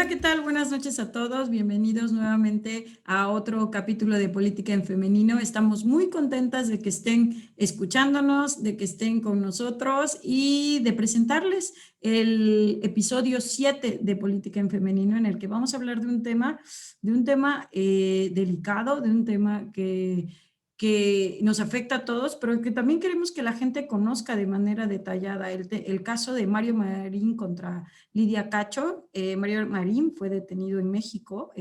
Hola, ¿qué tal? Buenas noches a todos. Bienvenidos nuevamente a otro capítulo de Política en Femenino. Estamos muy contentas de que estén escuchándonos, de que estén con nosotros y de presentarles el episodio 7 de Política en Femenino, en el que vamos a hablar de un tema delicado, de un tema que nos afecta a todos, pero que también queremos que la gente conozca de manera detallada el caso de Mario Marín contra Lidia Cacho. Mario Marín fue detenido en México.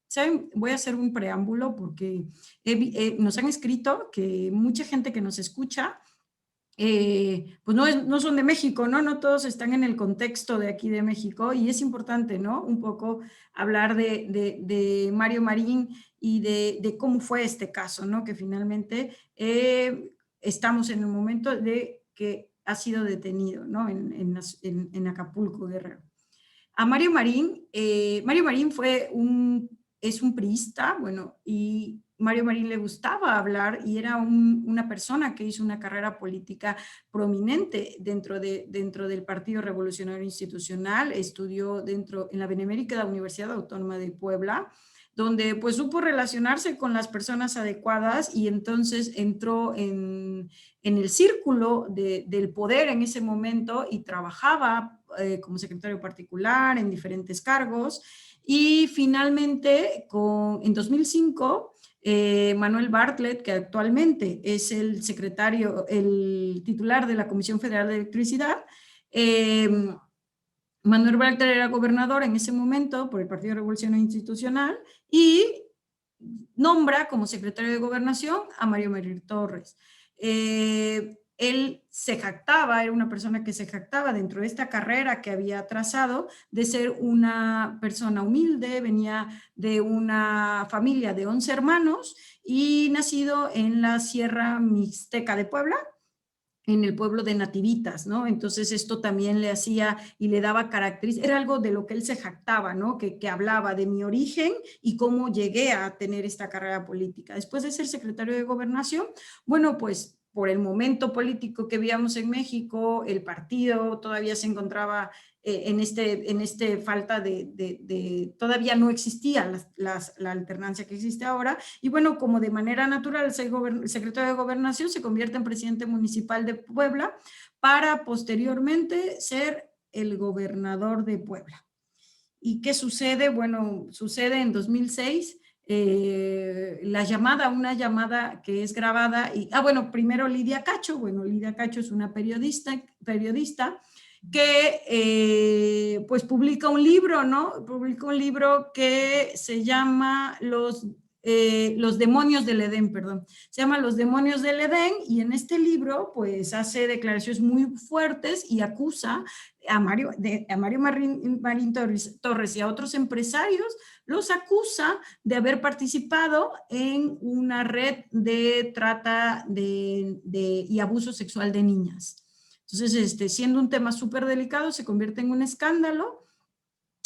¿Saben? Voy a hacer un preámbulo porque nos han escrito que mucha gente que nos escucha pues no son de México, ¿no? No todos están en el contexto de aquí de México y es importante, ¿no? Un poco hablar de Mario Marín y de cómo fue este caso, ¿no? Que finalmente estamos en el momento de que ha sido detenido, ¿no? En Acapulco, Guerrero. A Mario Marín es un priista, bueno, y Mario Marín le gustaba hablar y era una persona que hizo una carrera política prominente dentro del Partido Revolucionario Institucional, estudió en la Benemérita Universidad Autónoma de Puebla, donde pues supo relacionarse con las personas adecuadas y entonces entró en el círculo del poder en ese momento y trabajaba como secretario particular en diferentes cargos y finalmente en 2005 Manuel Bartlett, que actualmente es el titular de la Comisión Federal de Electricidad, Manuel Bartlett era gobernador en ese momento por el Partido Revolucionario Institucional y nombra como secretario de Gobernación a Mario Marín Torres. Él se jactaba, era una persona que se jactaba dentro de esta carrera que había trazado de ser una persona humilde, venía de una familia de 11 hermanos y nacido en la Sierra Mixteca de Puebla, en el pueblo de Nativitas, ¿no? Entonces esto también le hacía y le daba características, era algo de lo que él se jactaba, ¿no? Que hablaba de mi origen y cómo llegué a tener esta carrera política. Después de ser secretario de Gobernación, bueno, pues por el momento político que vivíamos en México, el partido todavía se encontraba en este falta todavía no existía la alternancia que existe ahora, y bueno, como de manera natural, el secretario de Gobernación se convierte en presidente municipal de Puebla para posteriormente ser el gobernador de Puebla. ¿Y qué sucede? Bueno, sucede en 2006 una llamada que es grabada, bueno, primero Lidia Cacho. Bueno, Lidia Cacho es una periodista que pues publica un libro, ¿no? Publica un libro que se llama Los demonios del Edén, perdón. Se llama Los demonios del Edén, y en este libro pues hace declaraciones muy fuertes y acusa a Mario Marín Torres y a otros empresarios, los acusa de haber participado en una red de trata y abuso sexual de niñas. Entonces, siendo un tema súper delicado, se convierte en un escándalo.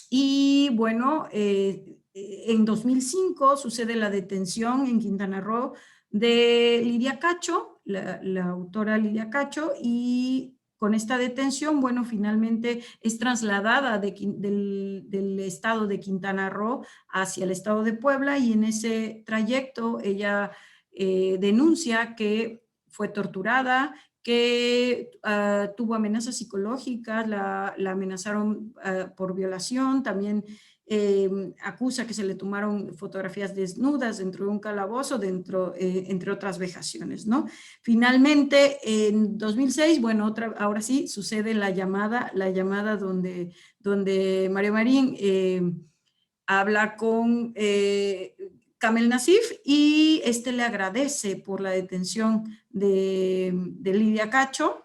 Y bueno, en 2005 sucede la detención en Quintana Roo de Lidia Cacho, la autora Lidia Cacho, y con esta detención, bueno, finalmente es trasladada del estado de Quintana Roo hacia el estado de Puebla, y en ese trayecto ella denuncia que fue torturada, que tuvo amenazas psicológicas, la amenazaron por violación, también acusa que se le tomaron fotografías desnudas dentro de un calabozo, entre otras vejaciones, ¿no? Finalmente, en 2006, bueno, ahora sí, sucede la llamada donde Mario Marín habla con Kamel Nasif, y le agradece por la detención de Lidia Cacho.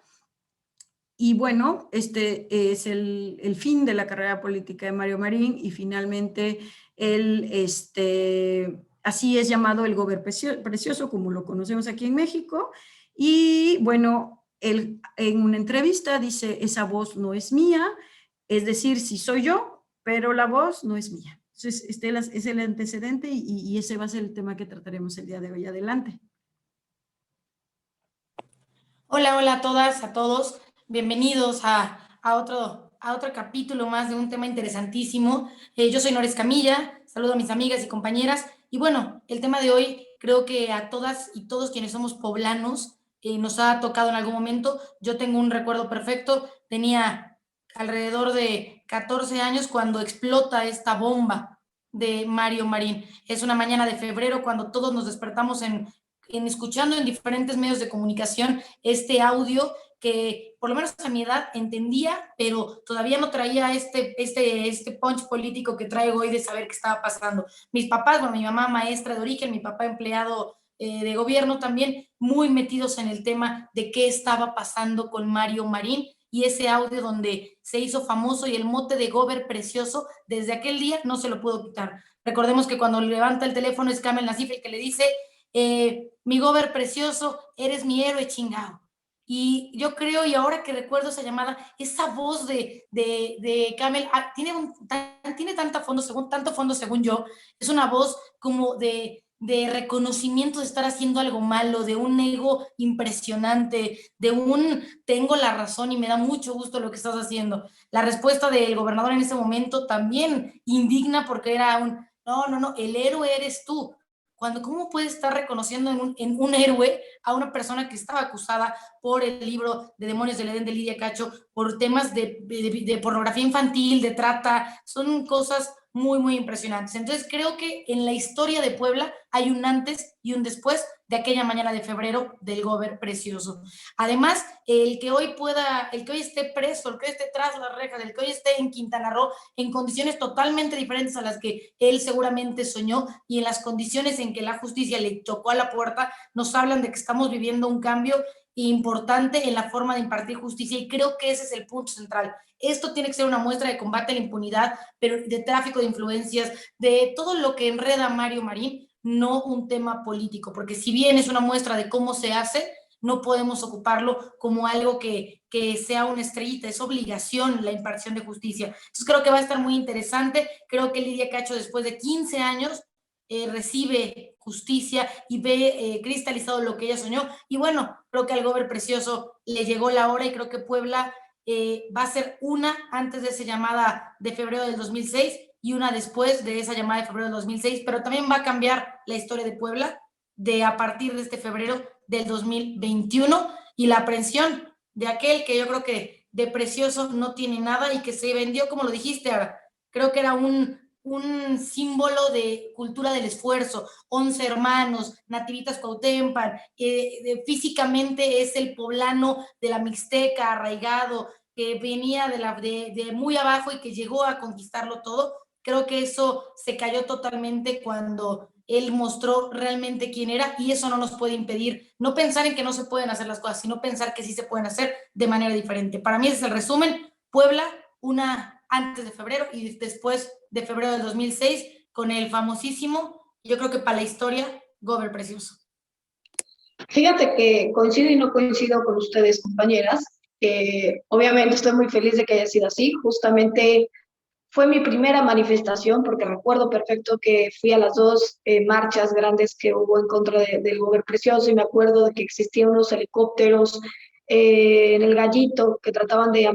Y bueno, este es el fin de la carrera política de Mario Marín, y finalmente él, así es llamado el Gober Precioso, como lo conocemos aquí en México. Y bueno, él en una entrevista dice: esa voz no es mía, es decir, sí soy yo, pero la voz no es mía. Entonces, es el antecedente, y ese va a ser el tema que trataremos el día de hoy. Adelante. Hola, hola a todas, a todos. Bienvenidos a otro a otro capítulo más de un tema interesantísimo. Yo soy Nora Escamilla, saludo a mis amigas y compañeras. Y bueno, el tema de hoy creo que a todas y todos quienes somos poblanos nos ha tocado en algún momento. Yo tengo un recuerdo perfecto, tenía alrededor de 14 años cuando explota esta bomba de Mario Marín. Es una mañana de febrero cuando todos nos despertamos escuchando en diferentes medios de comunicación este audio que por lo menos a mi edad entendía, pero todavía no traía este punch político que traigo hoy de saber qué estaba pasando. Mis papás, bueno, mi mamá maestra de origen, mi papá empleado de gobierno también, muy metidos en el tema de qué estaba pasando con Mario Marín y ese audio donde se hizo famoso y el mote de Gober Precioso, desde aquel día no se lo pudo quitar. Recordemos que cuando levanta el teléfono es Kamel Nasif el que le dice, mi Gober Precioso, eres mi héroe chingado. Y yo creo, y ahora que recuerdo esa llamada, esa voz de Kamel tiene tanto fondo según yo, es una voz como de reconocimiento de estar haciendo algo malo, de un ego impresionante, de un tengo la razón y me da mucho gusto lo que estás haciendo. La respuesta del gobernador en ese momento también indigna porque era no, el héroe eres tú. ¿Cómo puedes estar reconociendo en un héroe a una persona que estaba acusada por el libro de Demonios del Edén de Lidia Cacho, por temas de pornografía infantil, de trata? Son cosas muy, muy impresionantes. Entonces creo que en la historia de Puebla hay un antes y un después de aquella mañana de febrero del Gober Precioso. Además, el que hoy esté preso, el que hoy esté tras las rejas, el que hoy esté en Quintana Roo en condiciones totalmente diferentes a las que él seguramente soñó y en las condiciones en que la justicia le tocó a la puerta, nos hablan de que estamos viviendo un cambio importante en la forma de impartir justicia y creo que ese es el punto central. Esto tiene que ser una muestra de combate a la impunidad, pero de tráfico de influencias, de todo lo que enreda Mario Marín, no un tema político, porque si bien es una muestra de cómo se hace, no podemos ocuparlo como algo que sea una estrellita, es obligación la impartición de justicia. Entonces creo que va a estar muy interesante, creo que Lidia Cacho después de 15 años recibe justicia y ve cristalizado lo que ella soñó. Y bueno, creo que al Gober Precioso le llegó la hora y creo que Puebla va a ser una antes de esa llamada de febrero del 2006 y una después de esa llamada de febrero del 2006, pero también va a cambiar la historia de Puebla de a partir de este febrero del 2021 y la aprehensión de aquel que yo creo que de precioso no tiene nada y que se vendió, como lo dijiste, ahora creo que era un símbolo de cultura del esfuerzo, 11 hermanos, Nativitas Cuautempan, físicamente es el poblano de la Mixteca, arraigado, que venía de muy abajo y que llegó a conquistarlo todo. Creo que eso se cayó totalmente cuando él mostró realmente quién era y eso no nos puede impedir no pensar en que no se pueden hacer las cosas, sino pensar que sí se pueden hacer de manera diferente. Para mí ese es el resumen. Puebla, una antes de febrero y después de febrero del 2006 con el famosísimo, yo creo que para la historia, Gober Precioso. Fíjate que coincido y no coincido con ustedes, compañeras. Obviamente estoy muy feliz de que haya sido así. Justamente fue mi primera manifestación, porque recuerdo perfecto que fui a las dos marchas grandes que hubo en contra del Gober Precioso y me acuerdo de que existían unos helicópteros en el Gallito que trataban de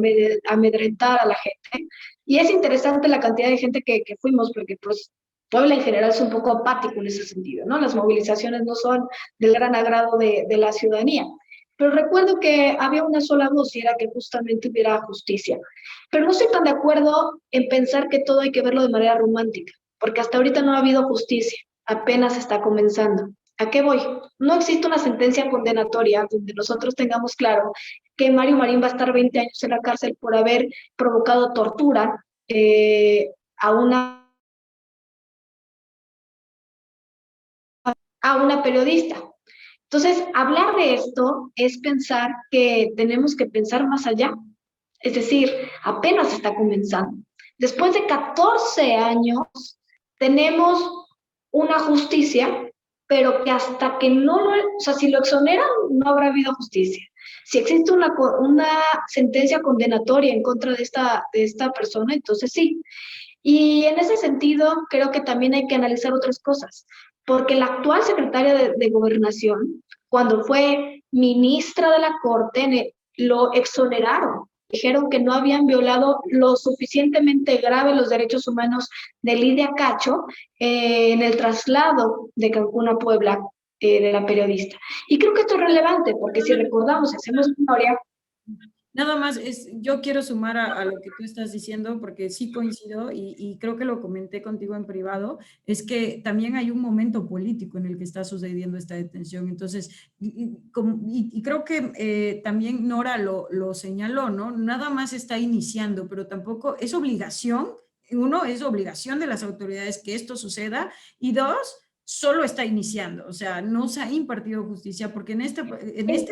amedrentar a la gente. Y es interesante la cantidad de gente que fuimos, porque pues Puebla en general es un poco apático en ese sentido, ¿no? Las movilizaciones no son del gran agrado de la ciudadanía. Pero recuerdo que había una sola voz y era que justamente hubiera justicia. Pero no estoy tan de acuerdo en pensar que todo hay que verlo de manera romántica, porque hasta ahorita no ha habido justicia, apenas está comenzando. ¿A qué voy? No existe una sentencia condenatoria donde nosotros tengamos claro que Mario Marín va a estar 20 años en la cárcel por haber provocado tortura a una periodista. Entonces, hablar de esto es pensar que tenemos que pensar más allá. Es decir, apenas está comenzando. Después de 14 años, tenemos una justicia, pero que hasta que no o sea, si lo exoneran, no habrá habido justicia. Si existe una sentencia condenatoria en contra de esta persona, entonces sí. Y en ese sentido, creo que también hay que analizar otras cosas, porque la actual secretaria de Gobernación, cuando fue ministra de la Corte, lo exoneraron dijeron que no habían violado lo suficientemente grave los derechos humanos de Lidia Cacho en el traslado de Cancún a Puebla de la periodista. Y creo que esto es relevante, porque si recordamos, hacemos memoria. Nada más, yo quiero sumar a lo que tú estás diciendo, porque sí coincido y creo que lo comenté contigo en privado, es que también hay un momento político en el que está sucediendo esta detención. Entonces, y creo que también Nora lo señaló, ¿no? Nada más está iniciando, pero tampoco es obligación, uno, es obligación de las autoridades que esto suceda, y dos, solo está iniciando, o sea, no se ha impartido justicia, porque en este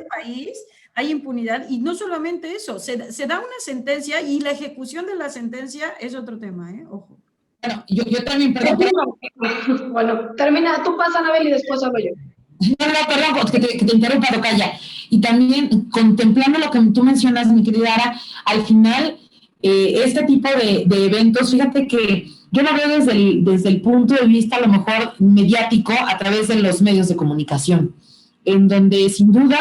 país hay impunidad, y no solamente eso, se da una sentencia y la ejecución de la sentencia es otro tema, ¿eh? Ojo. Bueno, yo también, perdón. Bueno, termina, tú pasa, Anabel, y después hablo yo. No, perdón, que te interrumpa, Tocaya. Y también, contemplando lo que tú mencionas, mi querida Ara, al final, este tipo de eventos, fíjate que yo lo veo desde el punto de vista, a lo mejor, mediático, a través de los medios de comunicación, en donde, sin duda,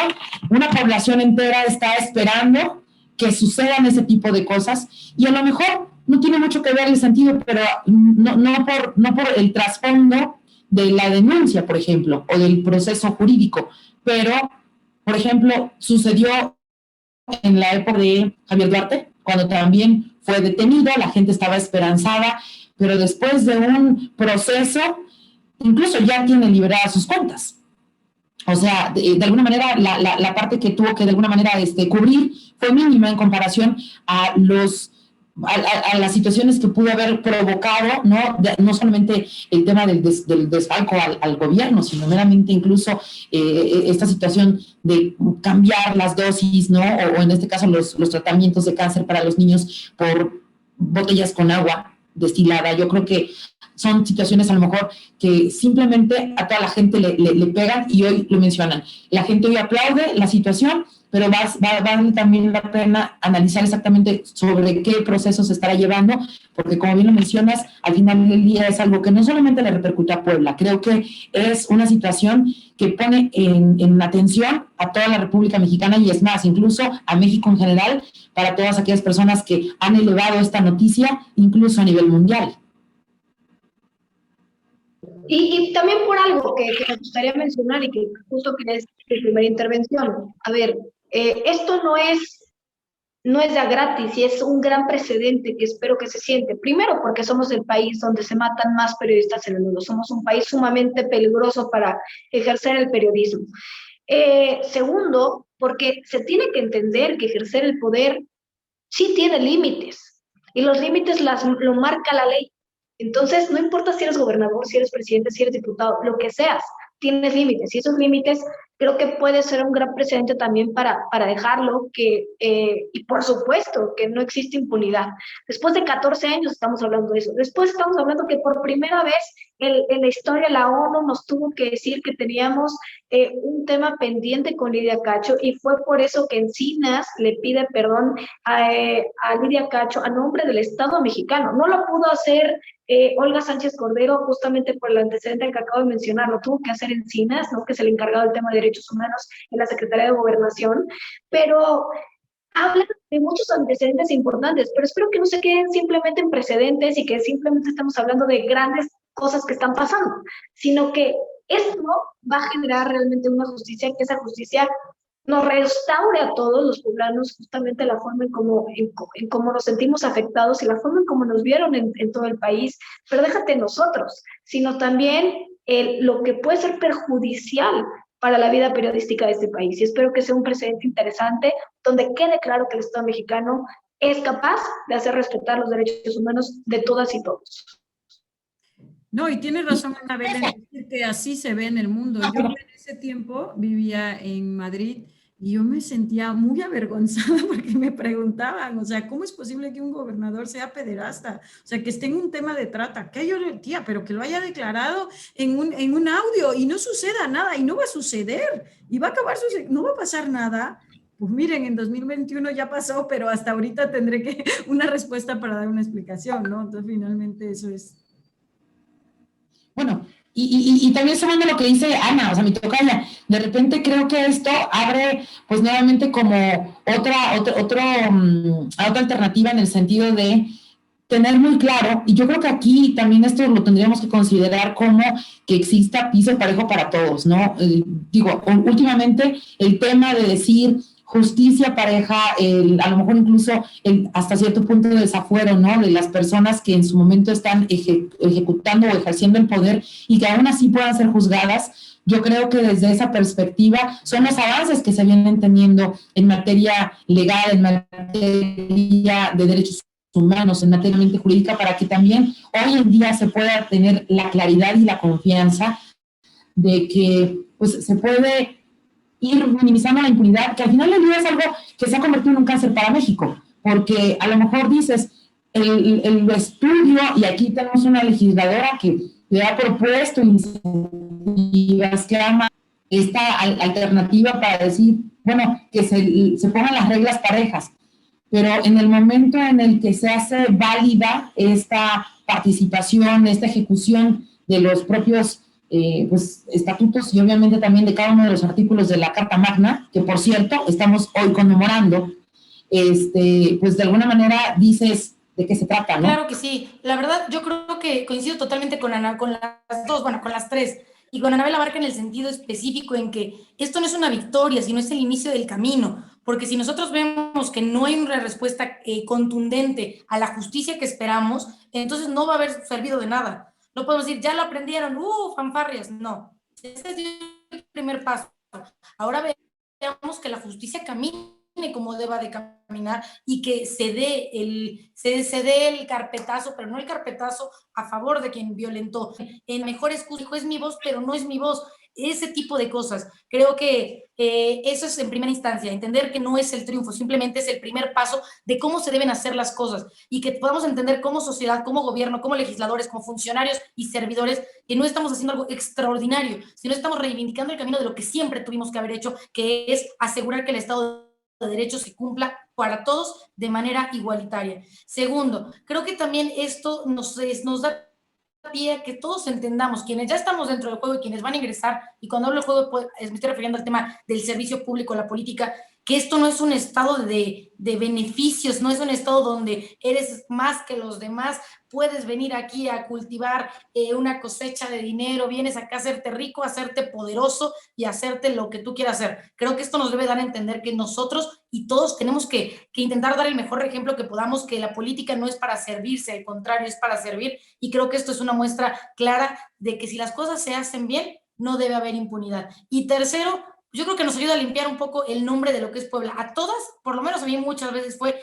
una población entera está esperando que sucedan ese tipo de cosas, y a lo mejor no tiene mucho que ver el sentido, pero no por el trasfondo de la denuncia, por ejemplo, o del proceso jurídico, pero, por ejemplo, sucedió en la época de Javier Duarte, cuando también fue detenido, la gente estaba esperanzada, pero después de un proceso, incluso ya tiene liberadas sus cuentas. O sea, de alguna manera, la parte que tuvo que de alguna manera cubrir fue mínima en comparación a las situaciones que pudo haber provocado, no solamente el tema del desfalco al gobierno, sino meramente incluso esta situación de cambiar las dosis, ¿no? O en este caso los tratamientos de cáncer para los niños por botellas con agua destilada. Yo creo que son situaciones a lo mejor que simplemente a toda la gente le pegan, y hoy lo mencionan. La gente hoy aplaude la situación, pero vale también la pena analizar exactamente sobre qué proceso se estará llevando, porque como bien lo mencionas, al final del día es algo que no solamente le repercute a Puebla, creo que es una situación que pone en atención a toda la República Mexicana, y es más, incluso a México en general, para todas aquellas personas que han elevado esta noticia, incluso a nivel mundial. Y también por algo que me gustaría mencionar y que justo que es mi primera intervención. A ver, esto no es de gratis, y es un gran precedente que espero que se siente. Primero, porque somos el país donde se matan más periodistas en el mundo. Somos un país sumamente peligroso para ejercer el periodismo. Segundo, porque se tiene que entender que ejercer el poder sí tiene límites, y los límites lo marca la ley. Entonces, no importa si eres gobernador, si eres presidente, si eres diputado, lo que seas, tienes límites, y esos límites creo que puede ser un gran precedente también para dejarlo, y por supuesto que no existe impunidad. Después de 14 años estamos hablando de eso. Después estamos hablando que por primera vez en la historia la ONU nos tuvo que decir que teníamos un tema pendiente con Lidia Cacho, y fue por eso que Encinas le pide perdón a Lidia Cacho a nombre del Estado mexicano. No lo pudo hacer Olga Sánchez Cordero, justamente por el antecedente que acabo de mencionar, lo tuvo que hacer Encinas, ¿no? Que es el encargado del tema de derechos humanos en la Secretaría de Gobernación, pero habla de muchos antecedentes importantes, pero espero que no se queden simplemente en precedentes y que simplemente estamos hablando de grandes cosas que están pasando, sino que esto va a generar realmente una justicia, que esa justicia nos restaure a todos los poblanos justamente la forma en cómo nos sentimos afectados, y la forma en cómo nos vieron en todo el país. Pero déjate nosotros, sino también lo que puede ser perjudicial para la vida periodística de este país. Y espero que sea un precedente interesante, donde quede claro que el Estado mexicano es capaz de hacer respetar los derechos humanos de todas y todos. No, y tiene razón, Anabel, en decir que así se ve en el mundo. Yo en ese tiempo vivía en Madrid y yo me sentía muy avergonzada porque me preguntaban, o sea, ¿cómo es posible que un gobernador sea pederasta? O sea, que esté en un tema de trata. ¿Qué? Yo le tía, pero que lo haya declarado en un audio y no suceda nada, y no va a suceder, y va a acabar sucediendo, no va a pasar nada. Pues miren, en 2021 ya pasó, pero hasta ahorita tendré una respuesta para dar una explicación, ¿no? Entonces, finalmente eso es. Bueno, Y también sumando lo que dice Ana, o sea, mi tocaya, de repente creo que esto abre, pues nuevamente como otra alternativa en el sentido de tener muy claro, y yo creo que aquí también esto lo tendríamos que considerar como que exista piso parejo para todos, ¿no? Digo, últimamente el tema de decir justicia pareja, a lo mejor incluso hasta cierto punto de desafuero, ¿no? De las personas que en su momento están ejecutando o ejerciendo el poder y que aún así puedan ser juzgadas. Yo creo que desde esa perspectiva son los avances que se vienen teniendo en materia legal, en materia de derechos humanos, en materia jurídica, para que también hoy en día se pueda tener la claridad y la confianza de que pues, se puede ir minimizando la impunidad, que al final del día es algo que se ha convertido en un cáncer para México, porque a lo mejor dices, el estudio, y aquí tenemos una legisladora que le ha propuesto iniciativas que ama esta alternativa para decir, bueno, que se pongan las reglas parejas, pero en el momento en el que se hace válida esta participación, esta ejecución de los propios pues, estatutos y obviamente también de cada uno de los artículos de la Carta Magna, que por cierto estamos hoy conmemorando, pues de alguna manera dices de qué se trata, ¿no? Claro que sí. La verdad, yo creo que coincido totalmente con Ana, con las dos, bueno, con las tres. Y con Anabel Abarca en el sentido específico en que esto no es una victoria, sino es el inicio del camino. Porque si nosotros vemos que no hay una respuesta contundente a la justicia que esperamos, entonces no va a haber servido de nada. No podemos decir, ya lo aprendieron, fanfarrias. No. Ese es el primer paso. Ahora veamos que la justicia camine como deba de caminar y que se dé el carpetazo, pero no el carpetazo a favor de quien violentó. En mejor excusa es mi voz, pero no es mi voz. Ese tipo de cosas. Creo que eso es en primera instancia, entender que no es el triunfo, simplemente es el primer paso de cómo se deben hacer las cosas y que podamos entender como sociedad, como gobierno, como legisladores, como funcionarios y servidores, que no estamos haciendo algo extraordinario, sino estamos reivindicando el camino de lo que siempre tuvimos que haber hecho, que es asegurar que el Estado de Derecho se cumpla para todos de manera igualitaria. Segundo, creo que también esto nos da pie a que todos entendamos, quienes ya estamos dentro del juego y quienes van a ingresar, y cuando hablo del juego pues, me estoy refiriendo al tema del servicio público, la política, que esto no es un estado de beneficios, no es un estado donde eres más que los demás, puedes venir aquí a cultivar una cosecha de dinero, vienes acá a hacerte rico, a hacerte poderoso y a hacerte lo que tú quieras hacer. Creo que esto nos debe dar a entender que nosotros y todos tenemos que intentar dar el mejor ejemplo que podamos, que la política no es para servirse, al contrario, es para servir, y creo que esto es una muestra clara de que si las cosas se hacen bien, no debe haber impunidad. Y tercero, yo creo que nos ayuda a limpiar un poco el nombre de lo que es Puebla. A todas, por lo menos a mí muchas veces fue,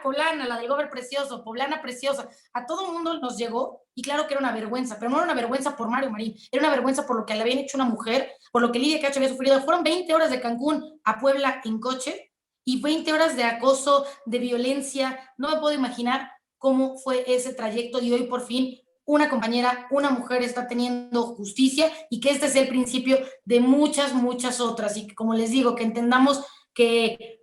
Poblana, la del Gober precioso, Poblana preciosa. A todo el mundo nos llegó, y claro que era una vergüenza, pero no era una vergüenza por Mario Marín, era una vergüenza por lo que le habían hecho una mujer, por lo que Lidia Cacho había sufrido. Fueron 20 horas de Cancún a Puebla en coche, y 20 horas de acoso, de violencia. No me puedo imaginar cómo fue ese trayecto, y hoy por fin una compañera, una mujer está teniendo justicia, y que este es el principio de muchas, muchas otras, y que, como les digo, que entendamos que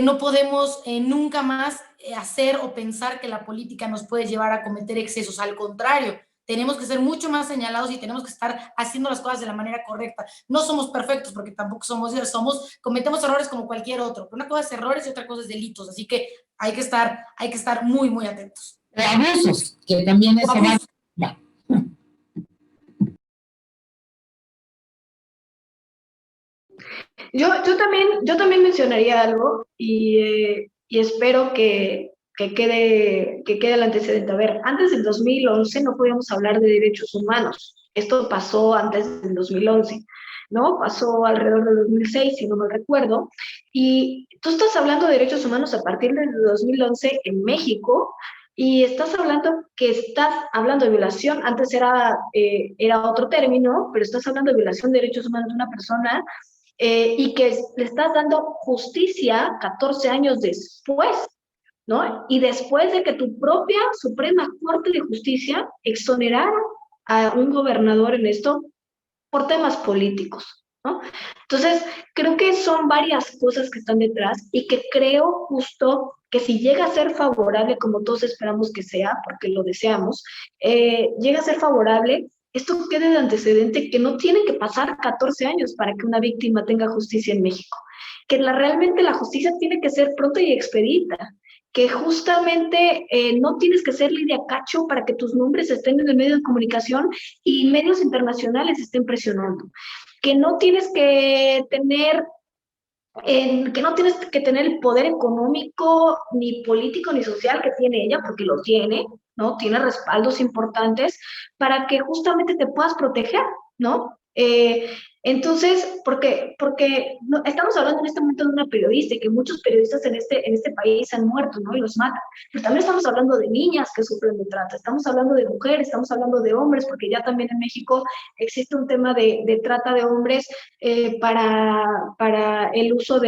no podemos nunca más hacer o pensar que la política nos puede llevar a cometer excesos. Al contrario, tenemos que ser mucho más señalados y tenemos que estar haciendo las cosas de la manera correcta. No somos perfectos, porque tampoco somos Dios, cometemos errores como cualquier otro, pero una cosa es errores y otra cosa es delitos, así que hay que estar muy, muy atentos. Abusos, que también eso va. Yo también mencionaría algo y espero que quede el antecedente. A ver, antes del 2011 no podíamos hablar de derechos humanos. Esto pasó antes del 2011, ¿no? Pasó alrededor del 2006, si no me recuerdo. Y tú estás hablando de derechos humanos a partir del 2011 en México, y estás hablando de violación. Antes era otro término, pero estás hablando de violación de derechos humanos de una persona, y que le estás dando justicia 14 años después, ¿no? Y después de que tu propia Suprema Corte de Justicia exonerara a un gobernador en esto por temas políticos, ¿no? Entonces, creo que son varias cosas que están detrás, y que creo justo que si llega a ser favorable, como todos esperamos que sea, porque lo deseamos, llega a ser favorable, esto quede de antecedente que no tienen que pasar 14 años para que una víctima tenga justicia en México, que realmente la justicia tiene que ser pronta y expedita, que justamente no tienes que ser Lidia Cacho para que tus nombres estén en el medio de comunicación y medios internacionales estén presionando, que no tienes que tener el poder económico, ni político, ni social que tiene ella, porque lo tiene, ¿no? Tiene respaldos importantes para que justamente te puedas proteger, ¿no? Entonces, porque no, estamos hablando en este momento de una periodista y que muchos periodistas en este país han muerto, ¿no? Y los matan. Pero también estamos hablando de niñas que sufren de trata, estamos hablando de mujeres, estamos hablando de hombres, porque ya también en México existe un tema de trata de hombres para el uso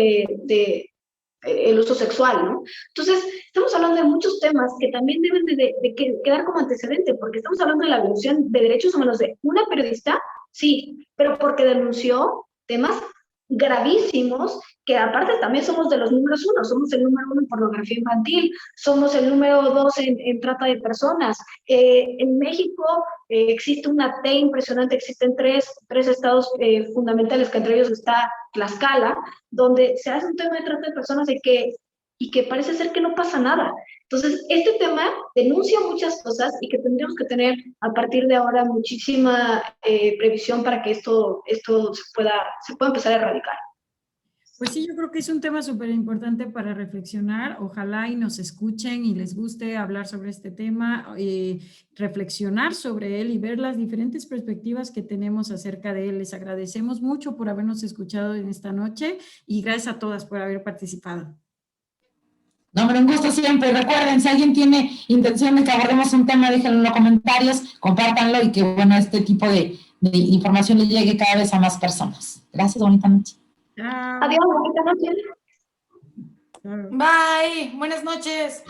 el uso sexual, ¿no? Entonces, estamos hablando de muchos temas que también deben de quedar como antecedente, porque estamos hablando de la violación de derechos humanos de una periodista, sí, pero porque denunció temas gravísimos, que aparte también somos de los números uno, somos el número uno en pornografía infantil, somos el número dos en trata de personas. En México existe una T impresionante, existen tres estados fundamentales, que entre ellos está Tlaxcala, donde se hace un tema de trata de personas y que parece ser que no pasa nada. Entonces, este tema denuncia muchas cosas y que tendríamos que tener a partir de ahora muchísima previsión para que esto se pueda empezar a erradicar. Pues sí, yo creo que es un tema súper importante para reflexionar. Ojalá y nos escuchen y les guste hablar sobre este tema, reflexionar sobre él y ver las diferentes perspectivas que tenemos acerca de él. Les agradecemos mucho por habernos escuchado en esta noche y gracias a todas por haber participado. No, hombre, un gusto siempre. Recuerden, si alguien tiene intención de que abordemos un tema, déjenlo en los comentarios, compártanlo y que, bueno, este tipo de información le llegue cada vez a más personas. Gracias, bonita noche. Adiós, bonita noche. Bye, buenas noches.